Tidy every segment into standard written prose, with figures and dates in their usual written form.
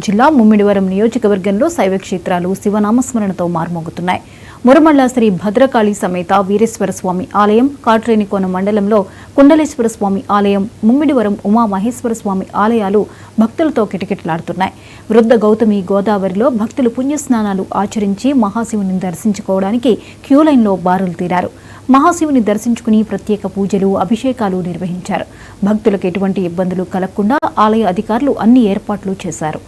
జిల్లా ముమ్మిడివరం నియోజకవర్గంలో శైవ క్షేత్రాలు శివనామస్మరణతో మార్మోగుతున్నాయి. మురమళ్ళ శ్రీ భద్రకాళి సమేత వీరేశ్వర స్వామి ఆలయం, కాట్రేనికోన మండలంలో కుండలేశ్వర స్వామి ఆలయం, ముమ్మిడివరం ఉమామహేశ్వర స్వామి ఆలయాలు భక్తులతో కిటకిటలాడుతున్నాయి. వృద్ధ గౌతమి గోదావరిలో భక్తులు పుణ్యస్నానాలు ఆచరించి మహాశివుని దర్శించుకోవడానికి క్యూలైన్లో బారులు తీరారు. మహాశివుని దర్శించుకుని ప్రత్యేక పూజలు, అభిషేకాలు నిర్వహించారు. భక్తులకు ఎటువంటి ఇబ్బందులు కలగకుండా ఆలయ అధికారులు అన్ని ఏర్పాట్లు చేశారు.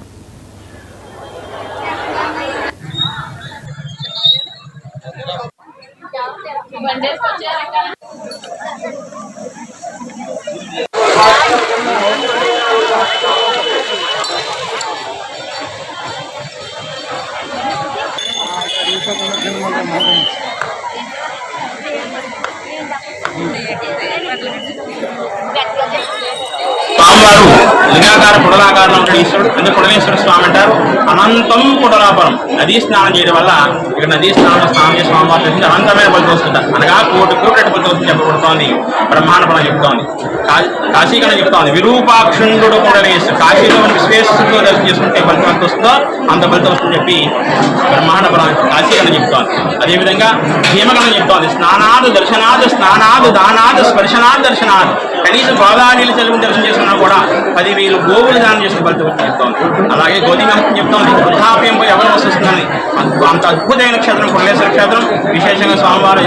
స్వామివారు లింగాకార పుడలాకారంలో ఉన్న ఈశ్వరుడు, అంటే పుడలేశ్వర స్వామి అంటారు. అనంతం పుడలాపురం నదీ స్నానం చేయడం వల్ల ఇక్కడ నదీ స్నానం చేసే స్వామివారి నుంచి అనంతమైన ఫలితం వస్తుంటారు. అనగా కోటి కోటి ఫలితం వస్తుంది చెప్పబడుతోంది. బ్రహ్మాండ ఫలం చెప్తోంది. కాశీకరణ చెప్తోంది. విరూపాక్షుండు పుడలేశ్వరు, కాశీలో విశ్వేశ్వరుడితో దర్శనం చేసుకుంటే ఫలితం ఎంత వస్తుందో అంత ఫలితం వస్తుందని చెప్పి బ్రహ్మాండ ఫలం కాశీకరణ చెప్తోంది. అదేవిధంగా హేమకరణ చెప్తోంది. స్నానాదు దర్శనాదు, స్నానాదు దానాదు, స్పర్శనాదు దర్శనాదు. కనీసం గోదావరి చెరువుని దర్శనం చేసుకున్నా కూడా 10,000 గోవులు దానం చేసుకుని ఫలితం చెప్తోంది. అలాగే గోధుమం చెప్తోంది. వృద్ధాప్యంపై ఎవరు వస్తుందని అంత అద్భుతమైన క్షేత్రం పుడలేశ్వర క్షేత్రం. విశేషంగా స్వామివారు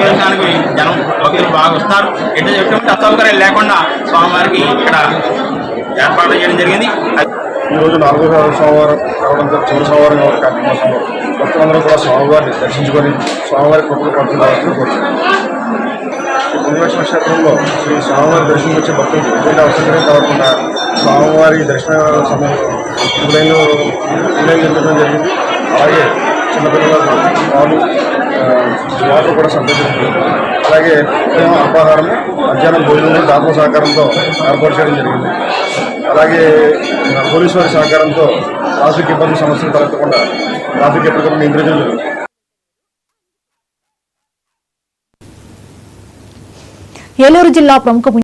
దర్శనానికి జనం భక్తులు బాగా వస్తారు. ఎట్లా చెప్పినట్టు అసౌకర్యం లేకుండా స్వామివారికి ఇక్కడ ఏర్పాట్లు చేయడం జరిగింది. ఈరోజు 4వ సోమవారం కావడంతో చివరి సోమవారం కార్తీక మాసంలో భక్తులందరూ కూడా స్వామివారిని దర్శించుకొని స్వామివారి కృపలు పడుతున్న కోరుతున్నాం. పుణ్యలక్ష్మి క్షేత్రంలో శ్రీ స్వామివారి దర్శనం వచ్చే భక్తులకు ఎటువంటి అవసరం కాకుండా స్వామివారి దర్శన సమయంలో నిర్మించడం జరిగింది. అలాగే చిన్నపిల్లలకు పాలు వాటర్ కూడా సంతరించింది. అలాగే అల్పాహారం, మధ్యాహ్నం భోజనం దాతల సహకారంతో ఏర్పాటు చేయడం జరిగింది. అలాగే పోలీసు వారి సహకారంతో ట్రాఫిక్ ఇబ్బంది సమస్యలు తలెత్తకుండా ట్రాఫిక్ ఎప్పటికప్పుడు నియంత్రించడం జరుగుతుంది. ఏలూరు జిల్లా ప్రముఖ